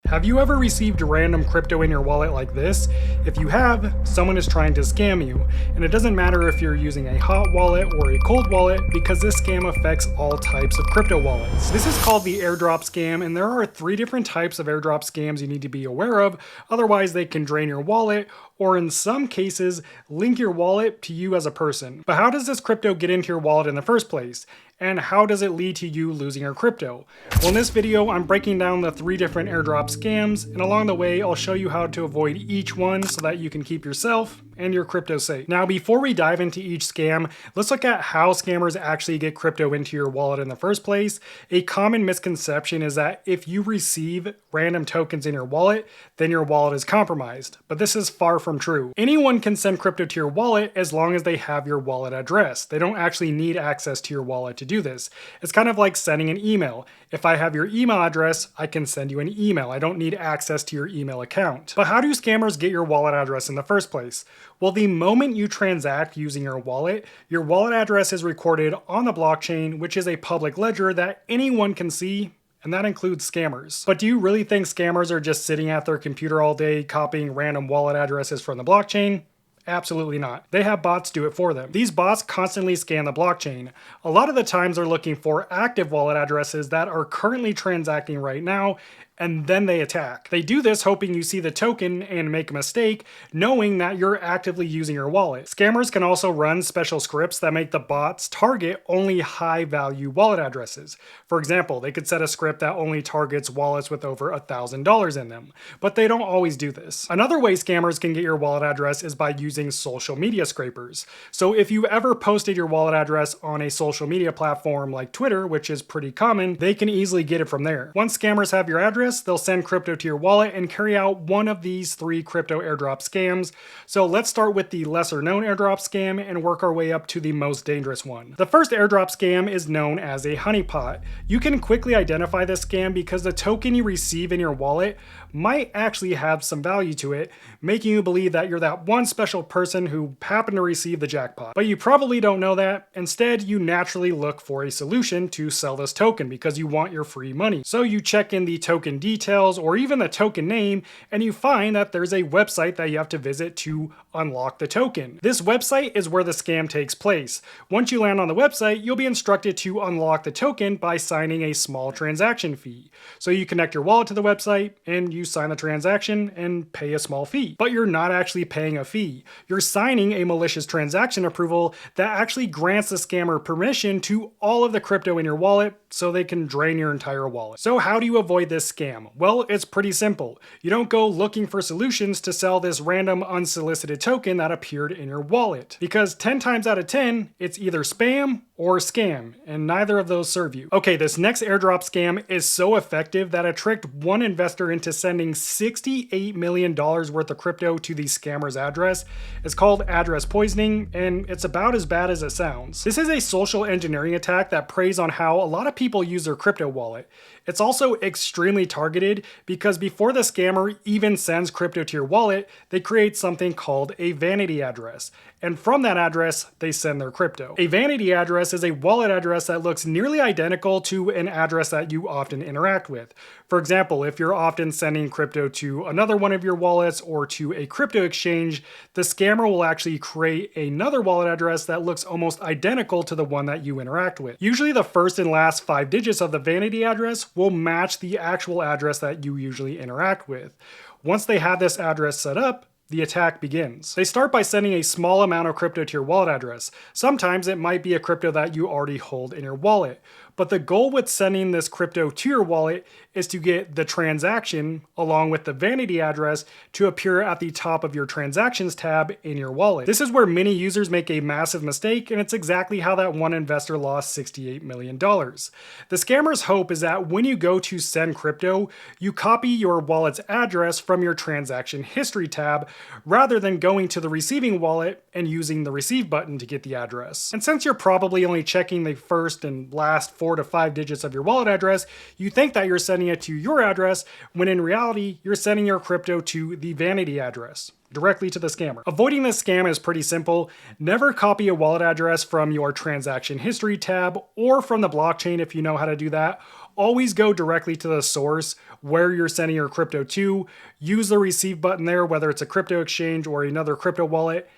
Have you ever received random crypto in your wallet like this? If you have, someone is trying to scam you. And it doesn't matter if you're using a hot wallet or a cold wallet because this scam affects all types of crypto wallets. This is called the airdrop scam, and there are 3 different types of airdrop scams you need to be aware of, otherwise they can drain your wallet or in some cases link your wallet to you as a person. But how does this crypto get into your wallet in the first place? And how does it lead to you losing your crypto? Well, in this video, I'm breaking down the 3 different airdrop scams, and along the way, I'll show you how to avoid each one so that you can keep yourself and your crypto safe. Now, before we dive into each scam, let's look at how scammers actually get crypto into your wallet in the first place. A common misconception is that if you receive random tokens in your wallet, then your wallet is compromised. But this is far from true. Anyone can send crypto to your wallet as long as they have your wallet address. They don't actually need access to your wallet to do this. It's kind of like sending an email. If I have your email address, I can send you an email. I don't need access to your email account. But how do scammers get your wallet address in the first place? Well, the moment you transact using your wallet address is recorded on the blockchain, which is a public ledger that anyone can see, and that includes scammers. But do you really think scammers are just sitting at their computer all day copying random wallet addresses from the blockchain? Absolutely not. They have bots do it for them. These bots constantly scan the blockchain. A lot of the times they're looking for active wallet addresses that are currently transacting right now, and then they attack. They do this hoping you see the token and make a mistake, knowing that you're actively using your wallet. Scammers can also run special scripts that make the bots target only high-value wallet addresses. For example, they could set a script that only targets wallets with over $1,000 in them, but they don't always do this. Another way scammers can get your wallet address is by using social media scrapers. So if you ever posted your wallet address on a social media platform like Twitter, which is pretty common, they can easily get it from there. Once scammers have your address, they'll send crypto to your wallet and carry out one of these 3 crypto airdrop scams. So let's start with the lesser known airdrop scam and work our way up to the most dangerous one. The first airdrop scam is known as a honeypot. You can quickly identify this scam because the token you receive in your wallet might actually have some value to it, making you believe that you're that one special person who happened to receive the jackpot. But you probably don't know that. Instead, you naturally look for a solution to sell this token because you want your free money. So you check in the token details or even the token name, and you find that there's a website that you have to visit to unlock the token. This website is where the scam takes place. Once you land on the website, you'll be instructed to unlock the token by signing a small transaction fee. So you connect your wallet to the website and you sign the transaction and pay a small fee. But you're not actually paying a fee. You're signing a malicious transaction approval that actually grants the scammer permission to all of the crypto in your wallet so they can drain your entire wallet. So how do you avoid this scam? Well, it's pretty simple. You don't go looking for solutions to sell this random unsolicited token that appeared in your wallet. Because 10 times out of 10, it's either spam or scam, and neither of those serve you. Okay, this next airdrop scam is so effective that it tricked one investor into sending $68 million worth of crypto to the scammer's address. It's called address poisoning, and it's about as bad as it sounds. This is a social engineering attack that preys on how a lot of people use their crypto wallet. It's also extremely targeted because before the scammer even sends crypto to your wallet, they create something called a vanity address. And from that address, they send their crypto. A vanity address is a wallet address that looks nearly identical to an address that you often interact with. For example, if you're often sending crypto to another one of your wallets or to a crypto exchange, the scammer will actually create another wallet address that looks almost identical to the one that you interact with. Usually the first and last 5 digits of the vanity address will match the actual address that you usually interact with. Once they have this address set up, the attack begins. They start by sending a small amount of crypto to your wallet address. Sometimes it might be a crypto that you already hold in your wallet. But the goal with sending this crypto to your wallet is to get the transaction along with the vanity address to appear at the top of your transactions tab in your wallet. This is where many users make a massive mistake, and it's exactly how that one investor lost $68 million. The scammer's hope is that when you go to send crypto, you copy your wallet's address from your transaction history tab rather than going to the receiving wallet and using the receive button to get the address. And since you're probably only checking the first and last 4 to 5 digits of your wallet address, you think that you're sending it to your address, when in reality, you're sending your crypto to the vanity address, directly to the scammer. Avoiding this scam is pretty simple. Never copy a wallet address from your transaction history tab or from the blockchain if you know how to do that. always go directly to the source where you're sending your crypto to, use the receive button there, whether it's a crypto exchange or another crypto wallet,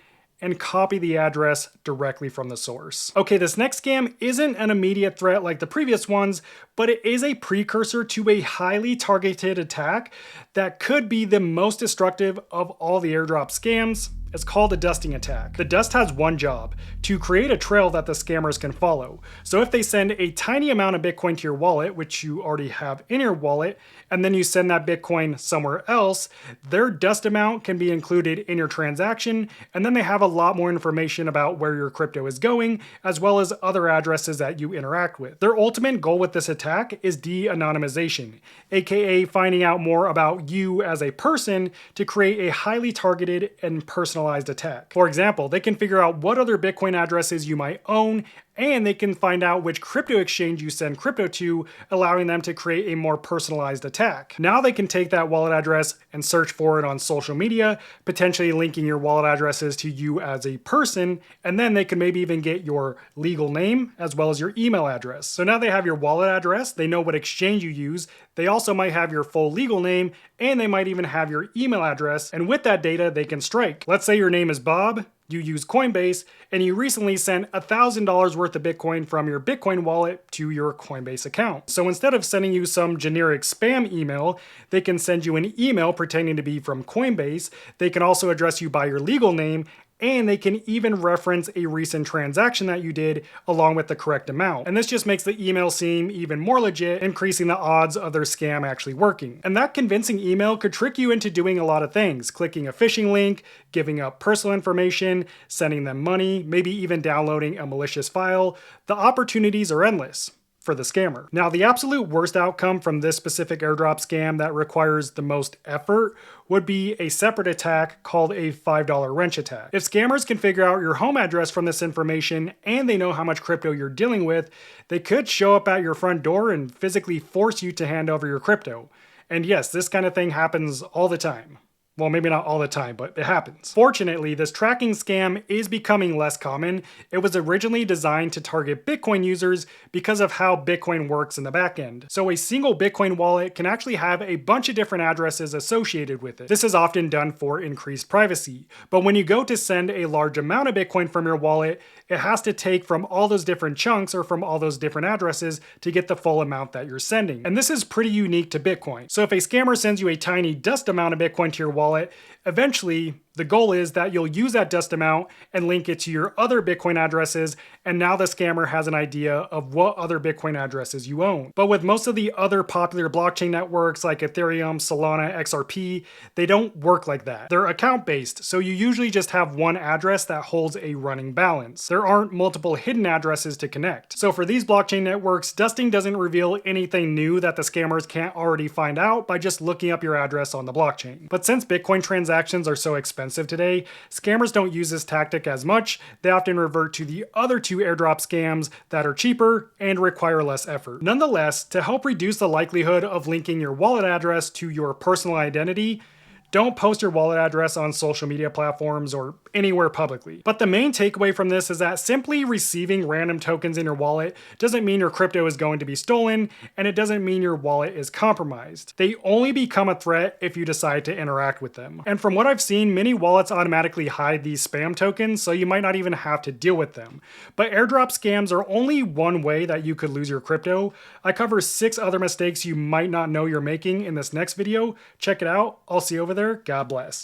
and copy the address directly from the source. Okay, this next scam isn't an immediate threat like the previous ones, but it is a precursor to a highly targeted attack that could be the most destructive of all the airdrop scams. It's called a dusting attack. The dust has one job: to create a trail that the scammers can follow. So if they send a tiny amount of Bitcoin to your wallet, which you already have in your wallet, and then you send that Bitcoin somewhere else, their dust amount can be included in your transaction, and then they have a lot more information about where your crypto is going, as well as other addresses that you interact with. Their ultimate goal with this attack is de-anonymization, aka finding out more about you as a person to create a highly targeted and personalized attack. For example, they can figure out what other Bitcoin addresses you might own, and they can find out which crypto exchange you send crypto to, allowing them to create a more personalized attack. Now they can take that wallet address and search for it on social media, potentially linking your wallet addresses to you as a person, and then they can maybe even get your legal name as well as your email address. So now they have your wallet address, they know what exchange you use, they also might have your full legal name, and they might even have your email address, and with that data they can strike. Let's say your name is Bob, you use Coinbase, and you recently sent $1,000 worth of Bitcoin from your Bitcoin wallet to your Coinbase account. So instead of sending you some generic spam email, they can send you an email pretending to be from Coinbase. They can also address you by your legal name, and they can even reference a recent transaction that you did along with the correct amount. And this just makes the email seem even more legit, increasing the odds of their scam actually working. And that convincing email could trick you into doing a lot of things: clicking a phishing link, giving up personal information, sending them money, maybe even downloading a malicious file. The opportunities are endless for the scammer. Now, the absolute worst outcome from this specific airdrop scam that requires the most effort would be a separate attack called a $5 wrench attack. If scammers can figure out your home address from this information and they know how much crypto you're dealing with, they could show up at your front door and physically force you to hand over your crypto. And yes, this kind of thing happens all the time. Well, maybe not all the time, but it happens. Fortunately, this tracking scam is becoming less common. It was originally designed to target Bitcoin users because of how Bitcoin works in the back end. So a single Bitcoin wallet can actually have a bunch of different addresses associated with it. This is often done for increased privacy. But when you go to send a large amount of Bitcoin from your wallet, it has to take from all those different chunks or from all those different addresses to get the full amount that you're sending. And this is pretty unique to Bitcoin. So if a scammer sends you a tiny dust amount of Bitcoin to your wallet, eventually the goal is that you'll use that dust amount and link it to your other Bitcoin addresses, and now the scammer has an idea of what other Bitcoin addresses you own. But with most of the other popular blockchain networks like Ethereum, Solana, XRP, they don't work like that. They're account-based, so you usually just have one address that holds a running balance. There aren't multiple hidden addresses to connect. So for these blockchain networks, dusting doesn't reveal anything new that the scammers can't already find out by just looking up your address on the blockchain. But since Bitcoin transactions are so expensive today, scammers don't use this tactic as much. They often revert to the other two airdrop scams that are cheaper and require less effort. Nonetheless, to help reduce the likelihood of linking your wallet address to your personal identity, don't post your wallet address on social media platforms or anywhere publicly. But the main takeaway from this is that simply receiving random tokens in your wallet doesn't mean your crypto is going to be stolen, and it doesn't mean your wallet is compromised. They only become a threat if you decide to interact with them. And from what I've seen, many wallets automatically hide these spam tokens, so you might not even have to deal with them. But airdrop scams are only one way that you could lose your crypto. I cover 6 other mistakes you might not know you're making in this next video. Check it out. I'll see you over there. God bless.